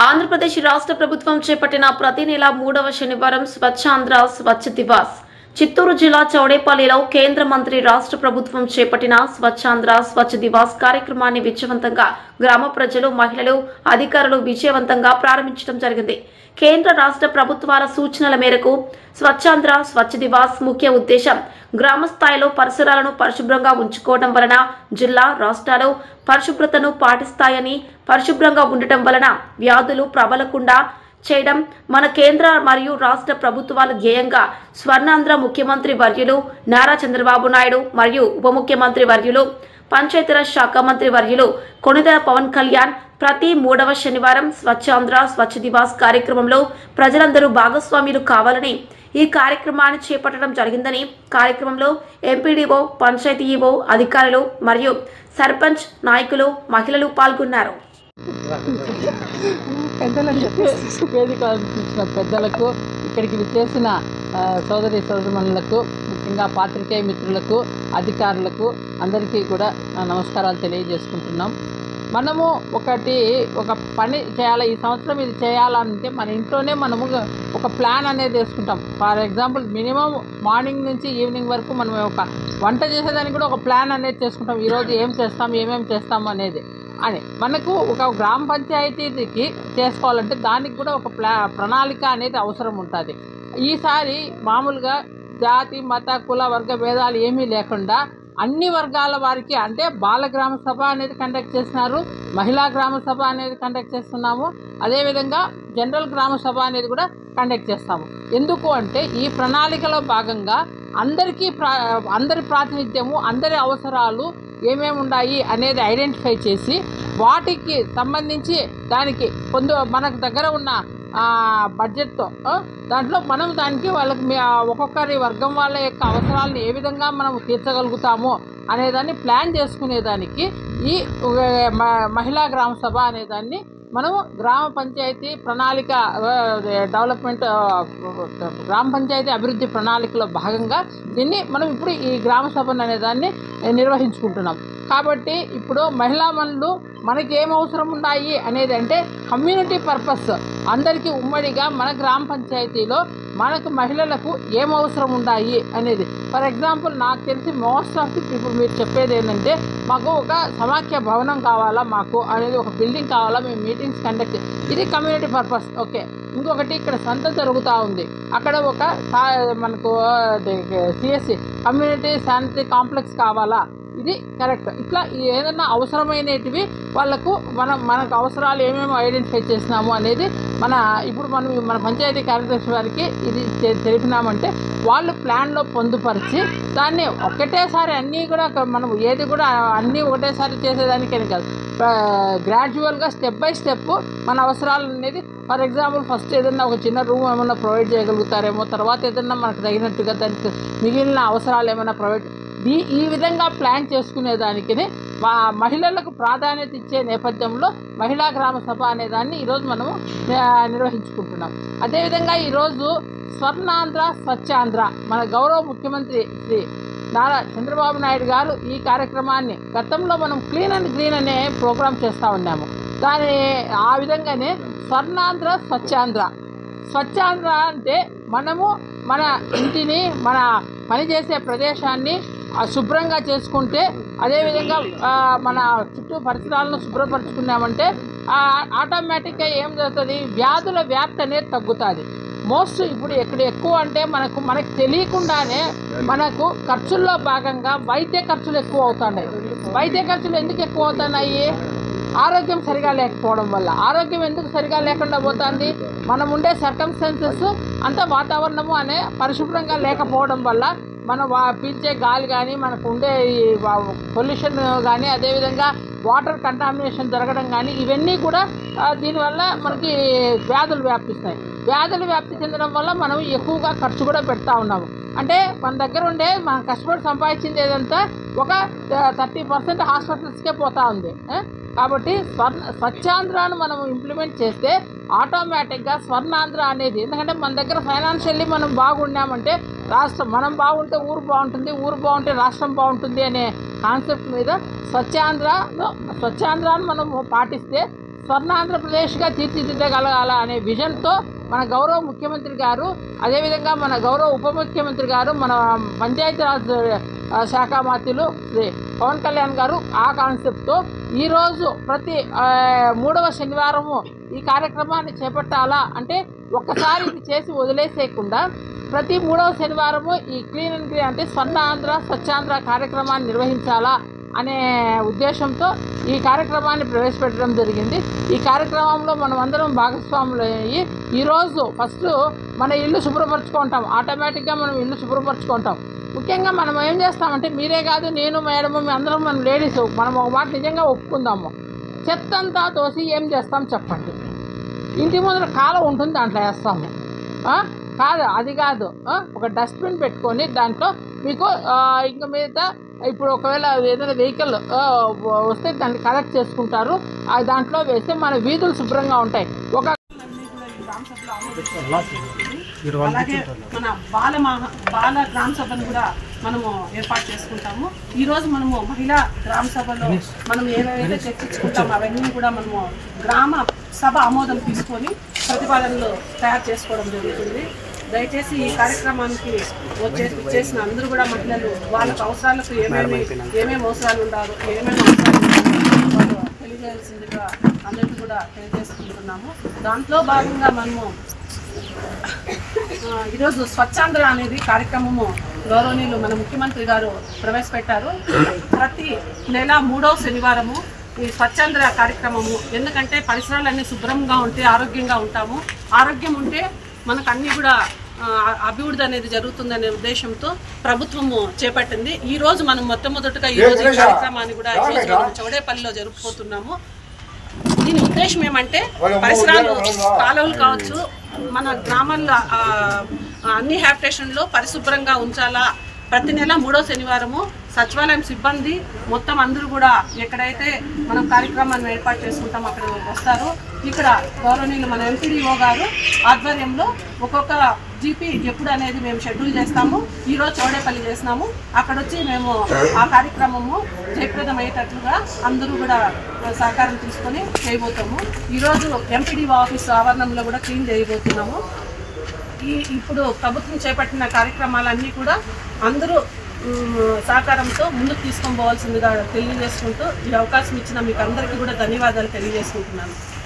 ఆంధ్రప్రదేశ్ రాష్ట్ర ప్రభుత్వం చేపట్టిన ప్రతి నెల 3వ శనివారం స్వచ్ఛాంధ్ర స్వచ్ఛ దివాస్ చిత్తూరు జిల్లా చౌడేపల్లిలో కేంద్ర మంత్రి రాష్ట్ర ప్రభుత్వం చేపట్టిన స్వచ్ఛాంధ్ర స్వచ్ఛ దివాస్ కార్యక్రమాన్ని విజయవంతంగా గ్రామ ప్రజలు, మహిళలు, అధికారులు విజయవంతంగా ప్రారంభించడం జరిగింది. కేంద్ర రాష్ట్ర ప్రభుత్వాల సూచనల మేరకు స్వచ్ఛాంధ్ర స్వచ్ఛ దివాస్ ముఖ్య ఉద్దేశం గ్రామ స్థాయిలో పరిసరాలను పరిశుభ్రంగా ఉంచుకోవడం వలన జిల్లా, రాష్ట్రాలు పరిశుభ్రతను పాటిస్తాయని, పరిశుభ్రంగా ఉండటం వలన వ్యాధులు ప్రబలకుండా చేయడం మన కేంద్ర మరియు రాష్ట్ర ప్రభుత్వాల ధ్యేయంగా స్వర్ణాంధ్ర ముఖ్యమంత్రి వర్యులు నారా చంద్రబాబు నాయుడు మరియు ఉప ముఖ్యమంత్రి వర్యులు పంచాయతీరాజ్ శాఖ మంత్రి వర్యులు కొణిదెల పవన్ కళ్యాణ్ ప్రతి 3వ శనివారం స్వచ్ఛాంధ్ర స్వచ్ఛ దివాస్ కార్యక్రమంలో ప్రజలందరూ భాగస్వాములు కావాలని ఈ కార్యక్రమాన్ని చేపట్టడం జరిగిందని కార్యక్రమంలో ఎంపీడీఓ, పంచాయతీ ఈవో, అధికారులు మరియు సర్పంచ్, నాయకులు, మహిళలు పాల్గొన్నారు. పెద్దలకు, ఇక్కడికి విచ్చేసిన సోదరి సోదరుమణులకు, ముఖ్యంగా పాత్రికేయ మిత్రులకు, అధికారులకు అందరికీ కూడా నమస్కారాలు తెలియజేసుకుంటున్నాం. మనము ఒక పని చేయాలి, ఈ సంవత్సరం ఇది చేయాలంటే మన ఇంట్లోనే మనము ఒక ప్లాన్ అనేది వేసుకుంటాం. ఫర్ ఎగ్జాంపుల్ మినిమం మార్నింగ్ నుంచి ఈవినింగ్ వరకు మనం ఒక వంట చేసేదానికి కూడా ఒక ప్లాన్ అనేది చేసుకుంటాం. ఈరోజు ఏం చేస్తాం, ఏమేమి చేస్తాం అనేది అని మనకు ఒక గ్రామ పంచాయతీకి చేసుకోవాలంటే దానికి కూడా ఒక ప్రణాళిక అనేది అవసరం ఉంటుంది. ఈసారి మామూలుగా జాతి, మత, కుల, వర్గ భేదాలు ఏమీ లేకుండా అన్ని వర్గాల వారికి, అంటే బాల గ్రామ సభ అనేది కండక్ట్ చేస్తున్నారు, మహిళా గ్రామ సభ అనేది కండక్ట్ చేస్తున్నాము, అదేవిధంగా జనరల్ గ్రామ సభ అనేది కూడా కండక్ట్ చేస్తాము. ఎందుకు అంటే ఈ ప్రణాళికలో భాగంగా అందరి ప్రాతినిధ్యము, అందరి అవసరాలు ఏమేమి ఉన్నాయి అనేది ఐడెంటిఫై చేసి వాటికి సంబంధించి దానికి మనకు దగ్గర ఉన్న బడ్జెట్తో దాంట్లో మనం దానికి వాళ్ళకి ఒక్కొక్కరి వర్గం వాళ్ళ యొక్క అవసరాలను ఏ విధంగా మనం తీర్చగలుగుతామో అనేదాన్ని ప్లాన్ చేసుకునేదానికి ఈ మహిళా గ్రామ సభ అనేదాన్ని మనము గ్రామ పంచాయతీ ప్రణాళిక డెవలప్మెంట్, గ్రామ పంచాయతీ అభివృద్ధి ప్రణాళికలో భాగంగా దీన్ని మనం ఇప్పుడు ఈ గ్రామ సభను అనేదాన్ని నిర్వహించుకుంటున్నాం. కాబట్టి ఇప్పుడు మహిళా మనులు మనకి ఏం అవసరం ఉన్నాయి అనేది అంటే కమ్యూనిటీ పర్పస్ అందరికీ ఉమ్మడిగా మన గ్రామ పంచాయతీలో మనకు మహిళలకు ఏం అవసరం ఉన్నాయి అనేది. ఫర్ ఎగ్జాంపుల్ నాకు తెలిసి మోస్ట్ ఆఫ్ ది పీపుల్ మీరు చెప్పేది ఏంటంటే మాకు ఒక సమాఖ్య భవనం కావాలా, మాకు అనేది ఒక బిల్డింగ్ కావాలా, మేము మీటింగ్స్ కండక్ట్, ఇది కమ్యూనిటీ పర్పస్. ఓకే, ఇంకొకటి ఇక్కడ సంత జరుగుతూ ఉంది, అక్కడ ఒక మనకు సిఎస్సి కమ్యూనిటీ శానిటరీ కాంప్లెక్స్ కావాలా, ఇది కరెక్ట్. ఇట్లా ఏదైనా అవసరమైనటివి వాళ్ళకు మనకు అవసరాలు ఏమేమి ఐడెంటిఫై చేసినాము అనేది ఇప్పుడు మన పంచాయతీ కార్యదర్శి వారికి ఇది తెలిపినామంటే వాళ్ళు ప్లాన్లో పొందుపరిచి దాన్ని ఒకటేసారి అన్నీ కూడా మనం ఏది కూడా అన్నీ ఒకటేసారి చేసేదానికని కాదు, గ్రాడ్యువల్గా స్టెప్ బై స్టెప్ మన అవసరాలు అనేది. ఫర్ ఎగ్జాంపుల్ ఫస్ట్ ఏదైనా ఒక చిన్న రూమ్ ఏమైనా ప్రొవైడ్ చేయగలుగుతారేమో, తర్వాత ఏదైనా మనకు తగినట్టుగా దానికి మిగిలిన అవసరాలు ఏమైనా ప్రొవైడ్, ఈ విధంగా ప్లాన్ చేసుకునేదానికి మహిళలకు ప్రాధాన్యత ఇచ్చే నేపథ్యంలో మహిళా గ్రామ సభ అనేదాన్ని ఈరోజు మనము నిర్వహించుకుంటున్నాం. అదేవిధంగా ఈరోజు స్వర్ణాంధ్ర స్వచ్ఛాంధ్ర మన గౌరవ ముఖ్యమంత్రి శ్రీ నారా చంద్రబాబు నాయుడు గారు ఈ కార్యక్రమాన్ని గతంలో మనం క్లీన్ అండ్ గ్రీన్ అనే ప్రోగ్రాం చేస్తూ ఉన్నాము. ఆ విధంగానే స్వర్ణాంధ్ర స్వచ్ఛాంధ్ర అంటే మనము మన ఇంటిని, మన పనిచేసే ప్రదేశాన్ని శుభ్రంగా చేసుకుంటే, అదేవిధంగా మన చుట్టూ పరిసరాలను శుభ్రపరచుకున్నామంటే ఆటోమేటిక్గా ఏం జరుగుతుంది, వ్యాధుల వ్యాప్తి అనేది తగ్గుతుంది. మోస్ట్ ఇప్పుడు ఎక్కడ ఎక్కువ అంటే మనకు తెలియకుండానే మనకు ఖర్చుల్లో భాగంగా వైద్య ఖర్చులు ఎక్కువ అవుతున్నాయి. వైద్య ఖర్చులు ఎందుకు ఎక్కువ అవుతున్నాయి? ఆరోగ్యం సరిగా లేకపోవడం వల్ల. ఆరోగ్యం ఎందుకు సరిగా లేకుండా పోతుంది? మనం ఉండే సర్కమ్స్టాన్సెస్ అంత వాతావరణము అనే పరిశుభ్రంగా లేకపోవడం వల్ల మనం పీల్చే గాలి కానీ, మనకు ఉండే పొల్యూషన్ కానీ, అదేవిధంగా వాటర్ కంటామినేషన్ జరగడం కానీ, ఇవన్నీ కూడా దీనివల్ల మనకి వ్యాధులు వ్యాప్తిస్తాయి. వ్యాధులు వ్యాప్తి చెందడం వల్ల మనం ఎక్కువగా ఖర్చు కూడా పెడతా ఉన్నాము. అంటే మన దగ్గర ఉండే మనం కష్టపడి సంపాదించింది ఏదంతా ఒక 30% హాస్పిటల్స్కే పోతూ ఉంది. కాబట్టి స్వచ్ఛాంధ్రాను మనం ఇంప్లిమెంట్ చేస్తే ఆటోమేటిక్గా స్వర్ణాంధ్ర అనేది, ఎందుకంటే మన దగ్గర ఫైనాన్షియల్లీ మనం బాగున్నామంటే రాష్ట్రం, మనం బాగుంటే ఊరు బాగుంటుంది, ఊరు బాగుంటే రాష్ట్రం బాగుంటుంది అనే కాన్సెప్ట్ మీద స్వచ్ఛాంధ్రాను మనం పాటిస్తే స్వర్ణాంధ్రప్రదేశ్గా తీర్చిదిద్దగలగాల అనే విజన్తో మన గౌరవ ముఖ్యమంత్రి గారు, అదేవిధంగా మన గౌరవ ఉప ముఖ్యమంత్రి గారు, మన పంచాయతీరాజ్ శాఖ మంత్రులు శ్రీ పవన్ కళ్యాణ్ గారు ఆ కాన్సెప్ట్తో ఈరోజు ప్రతి 3వ శనివారము ఈ కార్యక్రమాన్ని చేపట్టాలా అంటే ఒక్కసారి ఇది చేసి వదిలేసేయకుండా ప్రతి 3వ శనివారము ఈ క్లీన్ అండ్ గ్రీన్ అంటే స్వచ్ఛాంధ్ర కార్యక్రమాన్ని నిర్వహించాలా అనే ఉద్దేశంతో ఈ కార్యక్రమాన్ని ప్రవేశపెట్టడం జరిగింది. ఈ కార్యక్రమంలో మనం అందరం భాగస్వాములు అయ్యి ఈరోజు ఫస్ట్ మన ఇల్లు శుభ్రపరచుకుంటాం. ఆటోమేటిక్గా మనం ఇల్లు శుభ్రపరచుకుంటాం. ముఖ్యంగా మనం ఏం చేస్తామంటే మీరే కాదు, నేను మేడము, మీ అందరం మనం లేడీస్ మనం ఒక మాట నిజంగా ఒప్పుకుందాము. చెత్త అంతా తోసి ఏం చేస్తాం చెప్పండి? ఇంటి ముందర కాలం ఉంటుంది, దాంట్లో వేస్తాము. కాదు, అది కాదు, ఒక డస్ట్బిన్ పెట్టుకొని దాంట్లో మీకు ఇంకా మీద ఇప్పుడు ఒకవేళ ఏదైనా వెహికల్ వస్తే దాన్ని కలెక్ట్ చేసుకుంటారు, దాంట్లో వేస్తే మన వీధులు శుభ్రంగా ఉంటాయి. ఒక అలాగే మన బాల గ్రామ సభను కూడా మనము ఏర్పాటు చేసుకుంటాము. ఈరోజు మనము మహిళా గ్రామ సభలో మనం ఏవైతే చర్చించుకుంటామో అవన్నీ కూడా మనము గ్రామ సభ ఆమోదం తీసుకొని ప్రతిపాదనలు తయారు చేసుకోవడం జరుగుతుంది. దయచేసి ఈ కార్యక్రమానికి చేసిన అందరూ కూడా మహిళలు వాళ్ళకు అవసరాలకు ఏమేమి అవసరాలు ఉండాలో వాళ్ళు తెలియజేయాల్సిందిగా అందరికీ కూడా తెలియజేసుకుంటున్నాము. దాంట్లో భాగంగా మనము ఈరోజు స్వచ్ఛాంధ్ర అనేది కార్యక్రమము గౌరవనీయులు మన ముఖ్యమంత్రి గారు ప్రవేశపెట్టారు. ప్రతి నెల 3వ శనివారము ఈ స్వచ్ఛాంధ్ర కార్యక్రమము. ఎందుకంటే పరిసరాలన్నీ శుభ్రంగా ఉంటే ఆరోగ్యంగా ఉంటాము. ఆరోగ్యం ఉంటే మనకు అన్నీ కూడా అభివృద్ధి అనేది జరుగుతుందనే ఉద్దేశంతో ప్రభుత్వము చేపట్టింది. ఈ రోజు మనం మొట్టమొదటిగా ఈ రోజు ఈ కార్యక్రమాన్ని కూడా చౌడేపల్లిలో జరుపుకుంటున్నాము. దీని ఉద్దేశం ఏమంటే పరిసరాలు కాలువలు కావచ్చు, మన గ్రామాల్లో అన్ని హ్యాబిటేషన్లో పరిశుభ్రంగా ఉంచాలా. ప్రతి నెల 3వ శనివారము సచివాలయం సిబ్బంది మొత్తం అందరూ కూడా ఎక్కడైతే మనం కార్యక్రమాన్ని ఏర్పాటు చేసుకుంటాం అక్కడ వస్తారు. ఇక్కడ గౌరవనీయులు మన ఎంపీడీఓ గారు ఆధ్వర్యంలో ఒక్కొక్క జీపీ ఎప్పుడు అనేది మేము షెడ్యూల్ చేస్తాము. ఈరోజు చౌడేపల్లి చేసినాము. అక్కడ వచ్చి మేము ఆ కార్యక్రమము జయప్రదం అయ్యేటట్లుగా అందరూ కూడా సహకారం తీసుకొని చేయబోతాము. ఈరోజు ఎంపీడీఓ ఆఫీస్ ఆవరణంలో కూడా క్లీన్ చేయబోతున్నాము. ఇప్పుడు ప్రభుత్వం చేపట్టిన కార్యక్రమాలన్నీ కూడా అందరూ సహకారంతో ముందుకు తీసుకొని పోవాల్సిందిగా తెలియజేసుకుంటూ ఈ అవకాశం ఇచ్చిన మీకు అందరికీ కూడా ధన్యవాదాలు తెలియజేసుకుంటున్నాను.